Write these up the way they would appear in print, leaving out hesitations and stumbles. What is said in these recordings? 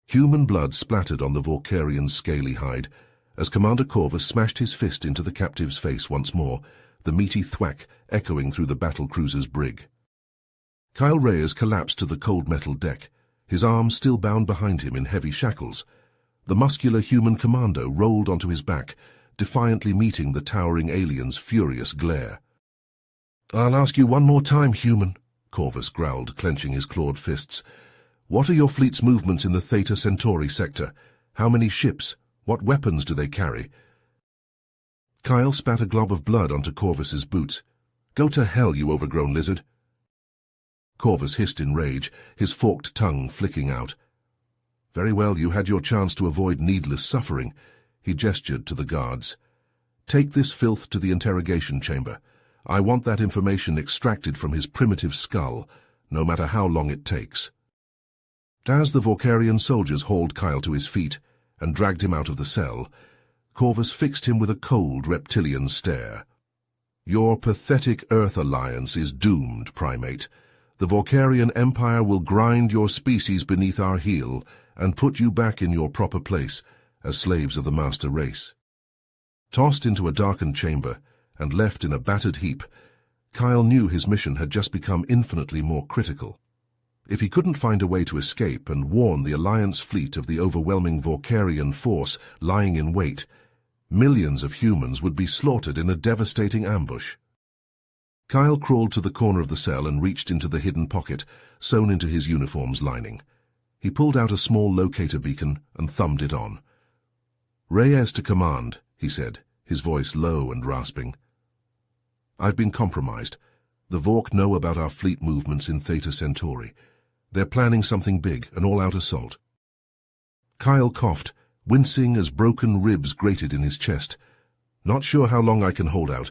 Human blood splattered on the Vorkarian's scaly hide as Commander Corvus smashed his fist into the captive's face once more, the meaty thwack echoing through the battlecruiser's brig. Kyle Reyes collapsed to the cold metal deck, his arms still bound behind him in heavy shackles. The muscular human commando rolled onto his back, defiantly meeting the towering alien's furious glare. "I'll ask you one more time, human," Corvus growled, clenching his clawed fists. "What are your fleet's movements in the Theta Centauri sector? How many ships? What weapons do they carry?" Kyle spat a glob of blood onto Corvus's boots. "Go to hell, you overgrown lizard." Corvus hissed in rage, his forked tongue flicking out. "Very well, you had your chance to avoid needless suffering." He gestured to the guards. "Take this filth to the interrogation chamber. I want that information extracted from his primitive skull, no matter how long it takes." As the Vorkarian soldiers hauled Kyle to his feet and dragged him out of the cell, Corvus fixed him with a cold reptilian stare. "Your pathetic Earth Alliance is doomed, primate. The Vorkarian Empire will grind your species beneath our heel and put you back in your proper place as slaves of the master race." Tossed into a darkened chamber and left in a battered heap, Kyle knew his mission had just become infinitely more critical. If he couldn't find a way to escape and warn the Alliance fleet of the overwhelming Vorkarian force lying in wait, millions of humans would be slaughtered in a devastating ambush. Kyle crawled to the corner of the cell and reached into the hidden pocket, sewn into his uniform's lining. He pulled out a small locator beacon and thumbed it on. "Reyes to command," he said, his voice low and rasping. "I've been compromised. The Vork know about our fleet movements in Theta Centauri. They're planning something big, an all-out assault." Kyle coughed, wincing as broken ribs grated in his chest. "Not sure how long I can hold out.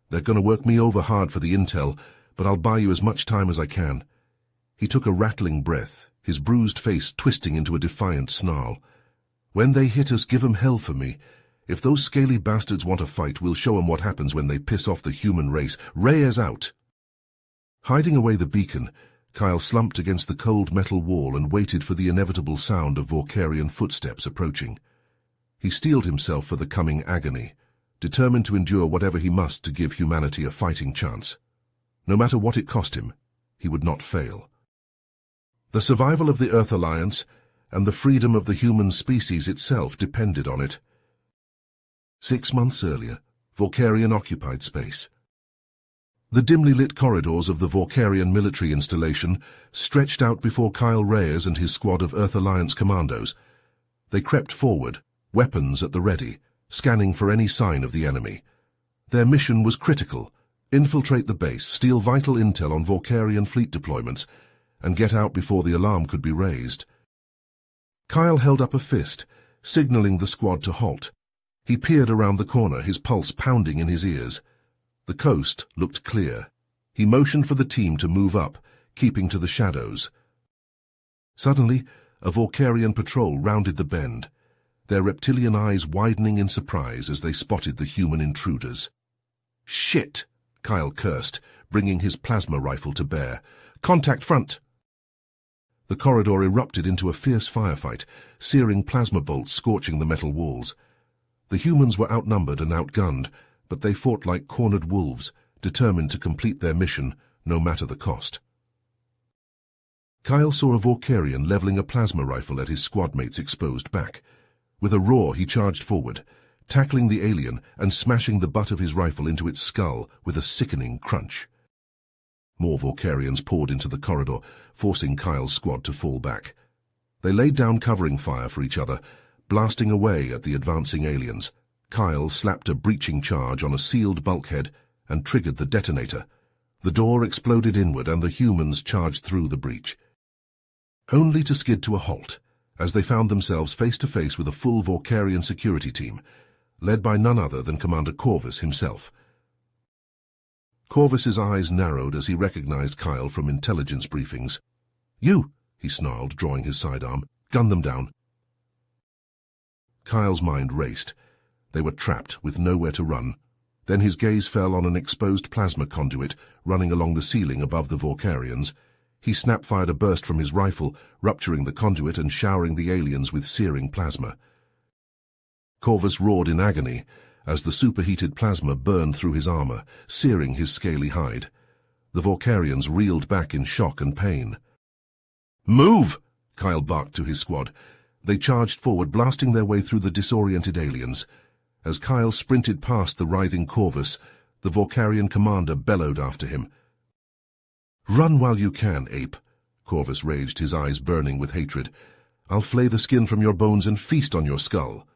They're going to work me over hard for the intel, but I'll buy you as much time as I can." He took a rattling breath, his bruised face twisting into a defiant snarl. "When they hit us, give 'em hell for me. If those scaly bastards want to fight, we'll show 'em what happens when they piss off the human race. Reyes out!" Hiding away the beacon, Kyle slumped against the cold metal wall and waited for the inevitable sound of Vorkarian footsteps approaching. He steeled himself for the coming agony, determined to endure whatever he must to give humanity a fighting chance. No matter what it cost him, he would not fail. The survival of the Earth Alliance and the freedom of the human species itself depended on it. 6 months earlier, Vorkarian-occupied space. The dimly lit corridors of the Vorkarian military installation stretched out before Kyle Reyes and his squad of Earth Alliance commandos. They crept forward, weapons at the ready, scanning for any sign of the enemy. Their mission was critical: infiltrate the base, steal vital intel on Vorkarian fleet deployments, and get out before the alarm could be raised. Kyle held up a fist, signaling the squad to halt. He peered around the corner, his pulse pounding in his ears. The coast looked clear. He motioned for the team to move up, keeping to the shadows. Suddenly, a Vorkarian patrol rounded the bend, their reptilian eyes widening in surprise as they spotted the human intruders. "Shit!" Kyle cursed, bringing his plasma rifle to bear. "Contact front!" The corridor erupted into a fierce firefight, searing plasma bolts scorching the metal walls. The humans were outnumbered and outgunned, but they fought like cornered wolves, determined to complete their mission, no matter the cost. Kyle saw a Vorkarian leveling a plasma rifle at his squadmate's exposed back. With a roar, he charged forward, tackling the alien and smashing the butt of his rifle into its skull with a sickening crunch. More Vorkarians poured into the corridor, forcing Kyle's squad to fall back. They laid down covering fire for each other, blasting away at the advancing aliens. Kyle slapped a breaching charge on a sealed bulkhead and triggered the detonator. The door exploded inward and the humans charged through the breach, only to skid to a halt as they found themselves face to face with a full Vorkarian security team, led by none other than Commander Corvus himself. Corvus's eyes narrowed as he recognized Kyle from intelligence briefings. "You!" he snarled, drawing his sidearm. "Gun them down." Kyle's mind raced. They were trapped, with nowhere to run. Then his gaze fell on an exposed plasma conduit running along the ceiling above the Vorkarians. He snap-fired a burst from his rifle, rupturing the conduit and showering the aliens with searing plasma. Corvus roared in agony as the superheated plasma burned through his armor, searing his scaly hide. The Vorkarians reeled back in shock and pain. "Move!" Kyle barked to his squad. They charged forward, blasting their way through the disoriented aliens. As Kyle sprinted past the writhing Corvus, the Vorkarian commander bellowed after him. "Run while you can, ape," Corvus raged, his eyes burning with hatred. "I'll flay the skin from your bones and feast on your skull."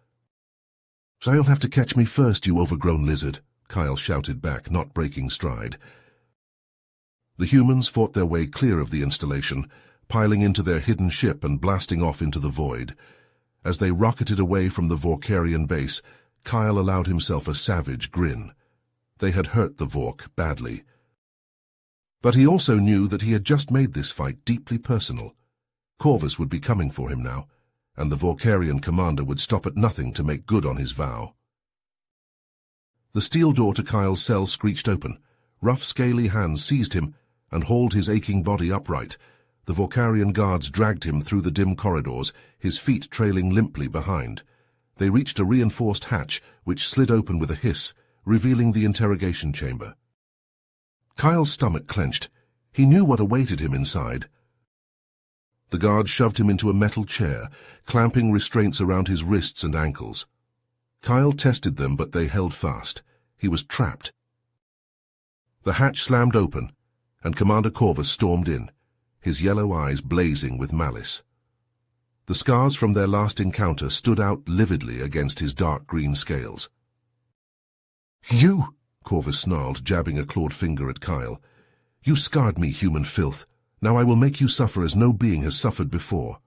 "So you'll have to catch me first, you overgrown lizard," Kyle shouted back, not breaking stride. The humans fought their way clear of the installation, piling into their hidden ship and blasting off into the void. As they rocketed away from the Vorkarian base, Kyle allowed himself a savage grin. They had hurt the Vork badly. But he also knew that he had just made this fight deeply personal. Corvus would be coming for him now, and the Vorkarian commander would stop at nothing to make good on his vow. The steel door to Kyle's cell screeched open. Rough, scaly hands seized him and hauled his aching body upright. The Vorkarian guards dragged him through the dim corridors, his feet trailing limply behind. They reached a reinforced hatch, which slid open with a hiss, revealing the interrogation chamber. Kyle's stomach clenched. He knew what awaited him inside. The guards shoved him into a metal chair, clamping restraints around his wrists and ankles. Kyle tested them, but they held fast. He was trapped. The hatch slammed open, and Commander Corvus stormed in, his yellow eyes blazing with malice. The scars from their last encounter stood out lividly against his dark green scales. "You!" Corvus snarled, jabbing a clawed finger at Kyle. "You scarred me, human filth. Now I will make you suffer as no being has suffered before."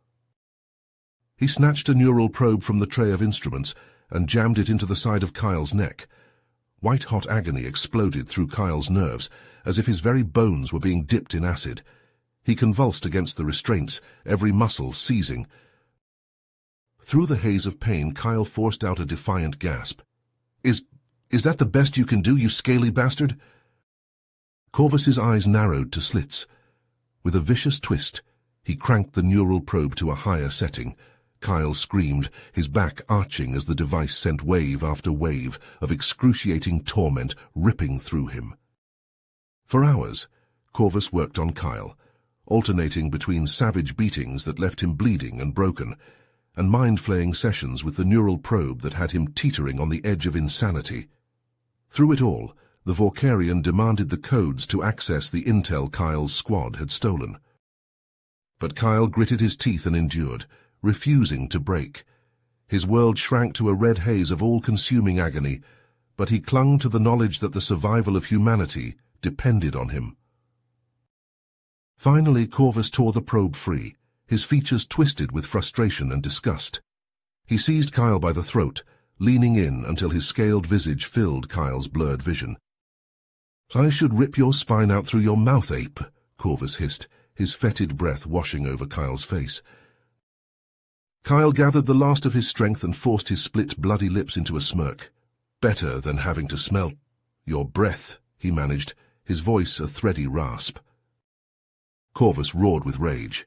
He snatched a neural probe from the tray of instruments and jammed it into the side of Kyle's neck. White-hot agony exploded through Kyle's nerves, as if his very bones were being dipped in acid. He convulsed against the restraints, every muscle seizing. Through the haze of pain, Kyle forced out a defiant gasp. Is that the best you can do, you scaly bastard?" Corvus's eyes narrowed to slits. With a vicious twist, he cranked the neural probe to a higher setting. Kyle screamed, his back arching as the device sent wave after wave of excruciating torment ripping through him. For hours, Corvus worked on Kyle, alternating between savage beatings that left him bleeding and broken, and mind-flaying sessions with the neural probe that had him teetering on the edge of insanity. Through it all, the Vorkarian demanded the codes to access the intel Kyle's squad had stolen. But Kyle gritted his teeth and endured, refusing to break. His world shrank to a red haze of all-consuming agony, but he clung to the knowledge that the survival of humanity depended on him. Finally, Corvus tore the probe free, his features twisted with frustration and disgust. He seized Kyle by the throat, leaning in until his scaled visage filled Kyle's blurred vision. "I should rip your spine out through your mouth, ape," Corvus hissed, his fetid breath washing over Kyle's face. Kyle gathered the last of his strength and forced his split, bloody lips into a smirk. "Better than having to smell your breath," he managed, his voice a thready rasp. Corvus roared with rage.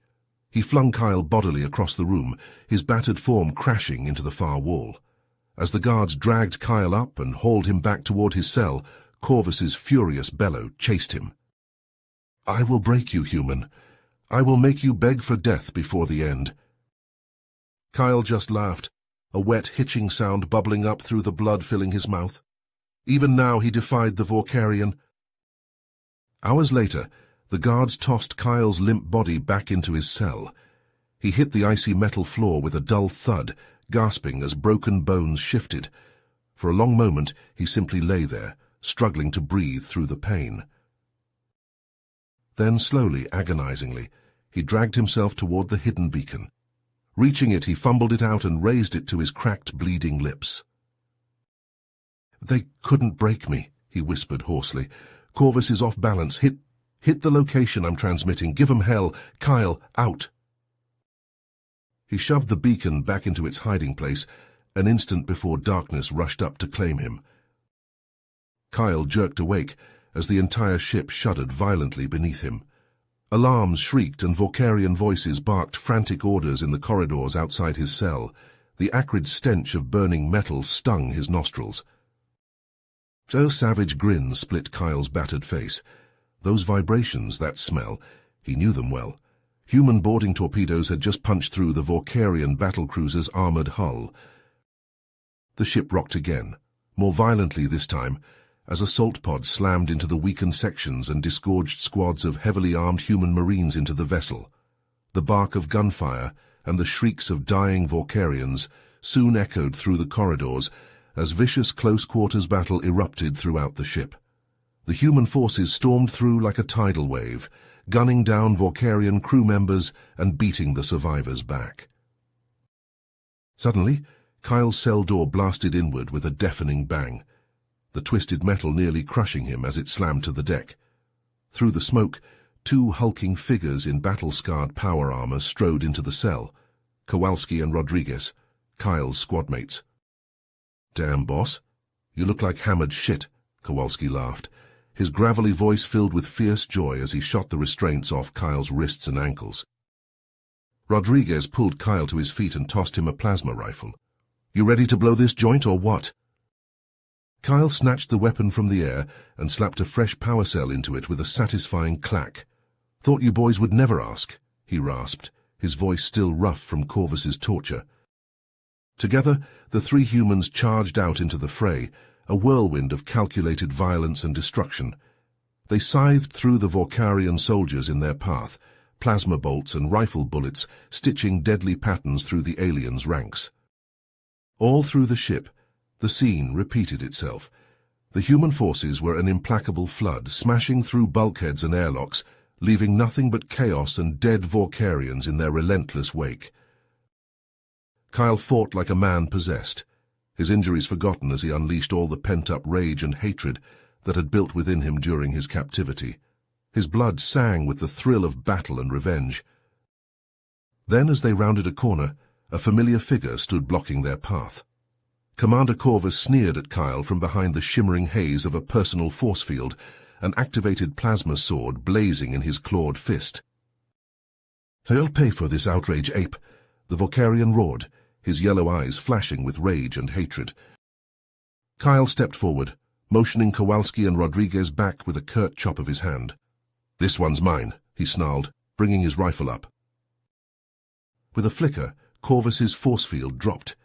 He flung Kyle bodily across the room, his battered form crashing into the far wall. As the guards dragged Kyle up and hauled him back toward his cell, Corvus's furious bellow chased him. "I will break you, human. I will make you beg for death before the end." Kyle just laughed, a wet, hitching sound bubbling up through the blood filling his mouth. Even now he defied the Vorkarian. Hours later, the guards tossed Kyle's limp body back into his cell. He hit the icy metal floor with a dull thud, gasping as broken bones shifted. For a long moment, he simply lay there, struggling to breathe through the pain. Then, slowly, agonizingly, he dragged himself toward the hidden beacon. Reaching it, he fumbled it out and raised it to his cracked, bleeding lips. "They couldn't break me," he whispered hoarsely. "Corvus is off balance. Hit the location I'm transmitting. Give 'em hell. Kyle, out." He shoved the beacon back into its hiding place, an instant before darkness rushed up to claim him. Kyle jerked awake as the entire ship shuddered violently beneath him. Alarms shrieked and Vorkarian voices barked frantic orders in the corridors outside his cell. The acrid stench of burning metal stung his nostrils. A savage grin split Kyle's battered face. Those vibrations, that smell, he knew them well. Human boarding torpedoes had just punched through the Vorkarian battlecruiser's armored hull. The ship rocked again, more violently this time, as assault pods slammed into the weakened sections and disgorged squads of heavily armed human marines into the vessel. The bark of gunfire and the shrieks of dying Vorkarians soon echoed through the corridors as vicious close-quarters battle erupted throughout the ship. The human forces stormed through like a tidal wave, gunning down Vorkarian crew members and beating the survivors back. Suddenly, Kyle's cell door blasted inward with a deafening bang, the twisted metal nearly crushing him as it slammed to the deck. Through the smoke, two hulking figures in battle-scarred power armor strode into the cell, Kowalski and Rodriguez, Kyle's squadmates. "Damn, boss, you look like hammered shit," Kowalski laughed, his gravelly voice filled with fierce joy as he shot the restraints off Kyle's wrists and ankles. Rodriguez pulled Kyle to his feet and tossed him a plasma rifle. "You ready to blow this joint or what?" Kyle snatched the weapon from the air and slapped a fresh power cell into it with a satisfying clack. "Thought you boys would never ask," he rasped, his voice still rough from Corvus's torture. Together, the three humans charged out into the fray, a whirlwind of calculated violence and destruction. They scythed through the Vorkarian soldiers in their path, plasma bolts and rifle bullets stitching deadly patterns through the aliens' ranks. All through the ship, the scene repeated itself. The human forces were an implacable flood, smashing through bulkheads and airlocks, leaving nothing but chaos and dead Vorkarians in their relentless wake. Kyle fought like a man possessed, his injuries forgotten as he unleashed all the pent-up rage and hatred that had built within him during his captivity. His blood sang with the thrill of battle and revenge. Then, as they rounded a corner, a familiar figure stood blocking their path. Commander Corvus sneered at Kyle from behind the shimmering haze of a personal force field, an activated plasma sword blazing in his clawed fist. "I'll pay for this outrage, ape," the Vorkarian roared, his yellow eyes flashing with rage and hatred. Kyle stepped forward, motioning Kowalski and Rodriguez back with a curt chop of his hand. "This one's mine," he snarled, bringing his rifle up. With a flicker, Corvus's force field dropped.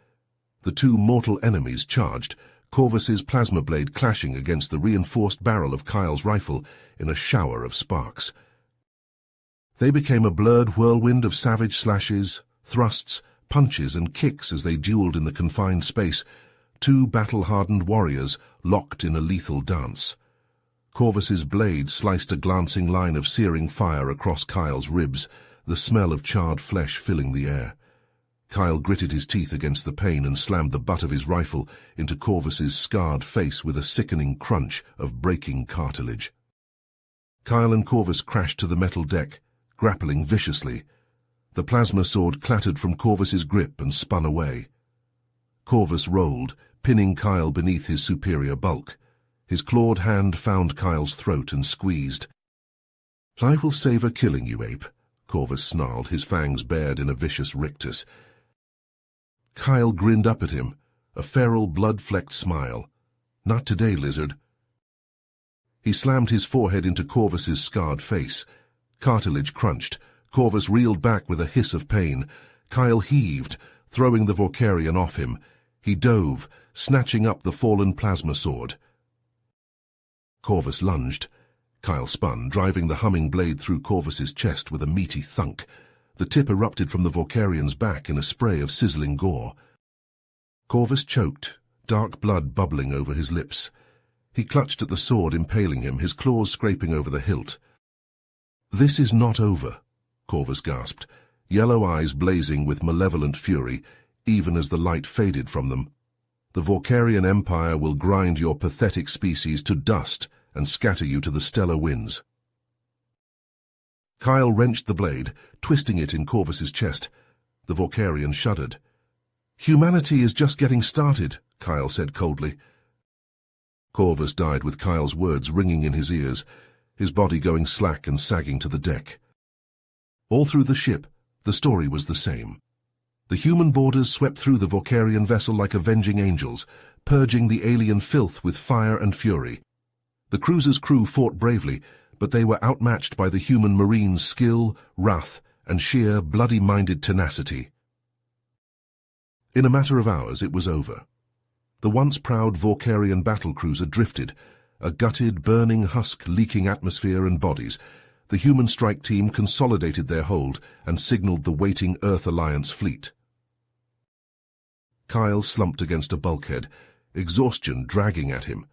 The two mortal enemies charged, Corvus's plasma blade clashing against the reinforced barrel of Kyle's rifle in a shower of sparks. They became a blurred whirlwind of savage slashes, thrusts, punches and kicks as they dueled in the confined space, two battle-hardened warriors locked in a lethal dance. Corvus's blade sliced a glancing line of searing fire across Kyle's ribs, the smell of charred flesh filling the air. Kyle gritted his teeth against the pain and slammed the butt of his rifle into Corvus's scarred face with a sickening crunch of breaking cartilage. Kyle and Corvus crashed to the metal deck, grappling viciously. The plasma sword clattered from Corvus's grip and spun away. Corvus rolled, pinning Kyle beneath his superior bulk. His clawed hand found Kyle's throat and squeezed. "I will savor killing you, ape," Corvus snarled, his fangs bared in a vicious rictus. Kyle grinned up at him, a feral, blood-flecked smile. "Not today, lizard." He slammed his forehead into Corvus's scarred face. Cartilage crunched. Corvus reeled back with a hiss of pain. Kyle heaved, throwing the Vorkarian off him. He dove, snatching up the fallen plasma sword. Corvus lunged. Kyle spun, driving the humming blade through Corvus's chest with a meaty thunk. The tip erupted from the Vorkarian's back in a spray of sizzling gore. Corvus choked, dark blood bubbling over his lips. He clutched at the sword impaling him, his claws scraping over the hilt. "This is not over," Corvus gasped, yellow eyes blazing with malevolent fury, even as the light faded from them. "The Vorkarian Empire will grind your pathetic species to dust and scatter you to the stellar winds." Kyle wrenched the blade, twisting it in Corvus's chest. The Vorkarian shuddered. "Humanity is just getting started," Kyle said coldly. Corvus died with Kyle's words ringing in his ears, his body going slack and sagging to the deck. All through the ship, the story was the same. The human boarders swept through the Vorkarian vessel like avenging angels, purging the alien filth with fire and fury. The cruiser's crew fought bravely, but they were outmatched by the human marines' skill, wrath, and sheer bloody-minded tenacity. In a matter of hours, it was over. The once proud Vorkarian battlecruiser drifted, a gutted, burning husk leaking atmosphere and bodies. The human strike team consolidated their hold and signaled the waiting Earth Alliance fleet. Kyle slumped against a bulkhead, exhaustion dragging at him.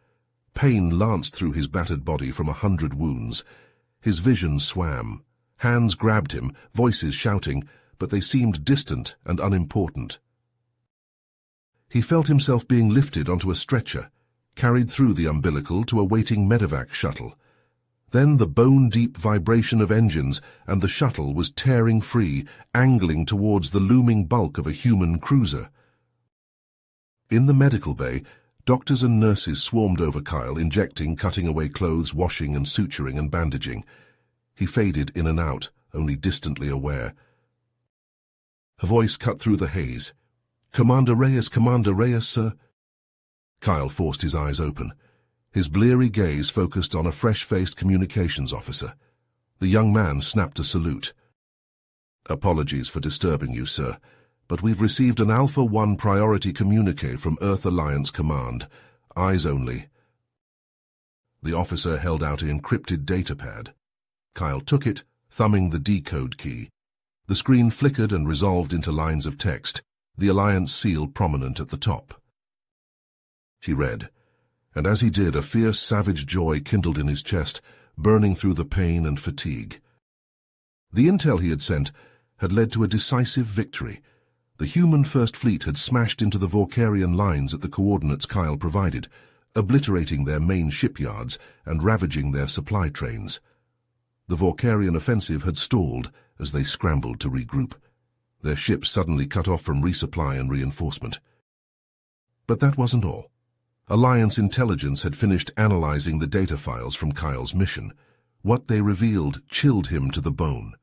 Pain lanced through his battered body from 100 wounds. His vision swam. Hands grabbed him, voices shouting, but they seemed distant and unimportant. He felt himself being lifted onto a stretcher, carried through the umbilical to a waiting medevac shuttle. Then the bone-deep vibration of engines, and the shuttle was tearing free, angling towards the looming bulk of a human cruiser. In the medical bay, doctors and nurses swarmed over Kyle, injecting, cutting away clothes, washing and suturing and bandaging. He faded in and out, only distantly aware. A voice cut through the haze. Commander Reyes, sir." Kyle forced his eyes open. His bleary gaze focused on a fresh-faced communications officer. The young man snapped a salute. "Apologies for disturbing you, sir, but we've received an Alpha 1 priority communique from Earth Alliance Command. Eyes only." The officer held out an encrypted datapad. Kyle took it, thumbing the decode key. The screen flickered and resolved into lines of text, the Alliance seal prominent at the top. He read, and as he did, a fierce, savage joy kindled in his chest, burning through the pain and fatigue. The intel he had sent had led to a decisive victory. The human First Fleet had smashed into the Vorkarian lines at the coordinates Kyle provided, obliterating their main shipyards and ravaging their supply trains. The Vorkarian offensive had stalled as they scrambled to regroup, their ships suddenly cut off from resupply and reinforcement. But that wasn't all. Alliance intelligence had finished analyzing the data files from Kyle's mission. What they revealed chilled him to the bone.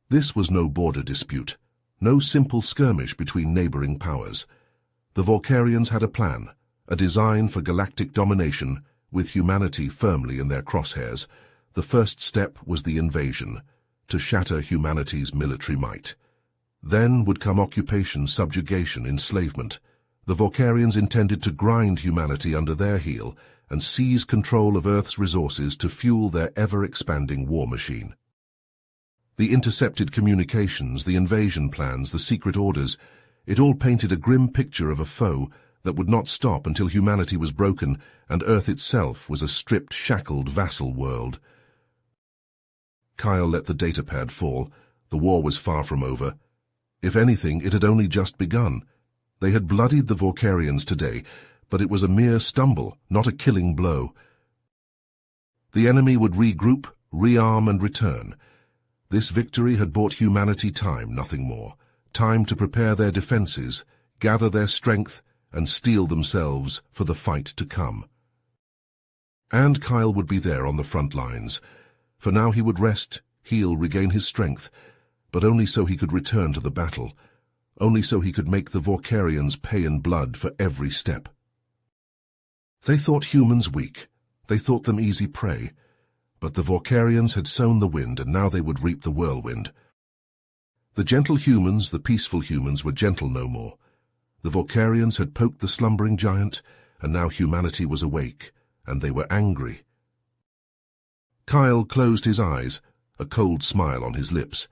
This was no border dispute, no simple skirmish between neighboring powers. The Vorkarians had a plan, a design for galactic domination, with humanity firmly in their crosshairs. The first step was the invasion, to shatter humanity's military might. Then would come occupation, subjugation, enslavement. The Vorkarians intended to grind humanity under their heel and seize control of Earth's resources to fuel their ever-expanding war machine. The intercepted communications, the invasion plans, the secret orders, it all painted a grim picture of a foe that would not stop until humanity was broken and Earth itself was a stripped, shackled, vassal world. Kyle let the datapad fall. The war was far from over. If anything, it had only just begun. They had bloodied the Vorkarians today, but it was a mere stumble, not a killing blow. The enemy would regroup, rearm and return. This victory had bought humanity time, nothing more. Time to prepare their defenses, gather their strength, and steel themselves for the fight to come. And Kyle would be there on the front lines. For now he would rest, heal, regain his strength, but only so he could return to the battle. Only so he could make the Vorkarians pay in blood for every step. They thought humans weak. They thought them easy prey. But the Vorkarians had sown the wind, and now they would reap the whirlwind. The gentle humans, the peaceful humans, were gentle no more. The Vorkarians had poked the slumbering giant, and now humanity was awake, and they were angry. Kyle closed his eyes, a cold smile on his lips.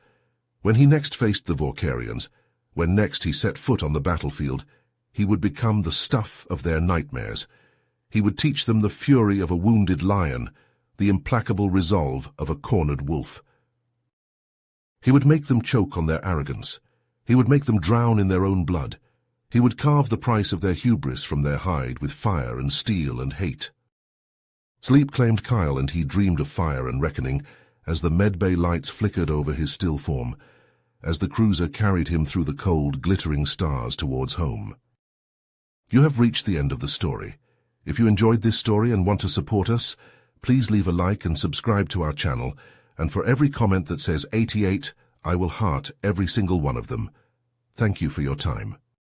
When he next faced the Vorkarians, when next he set foot on the battlefield, he would become the stuff of their nightmares. He would teach them the fury of a wounded lion, the implacable resolve of a cornered wolf. He would make them choke on their arrogance. He would make them drown in their own blood. He would carve the price of their hubris from their hide with fire and steel and hate. Sleep claimed Kyle, and he dreamed of fire and reckoning as the medbay lights flickered over his still form, as the cruiser carried him through the cold, glittering stars towards home. You have reached the end of the story. If you enjoyed this story and want to support us, please leave a like and subscribe to our channel, And for every comment that says 88, I will heart every single one of them. Thank you for your time.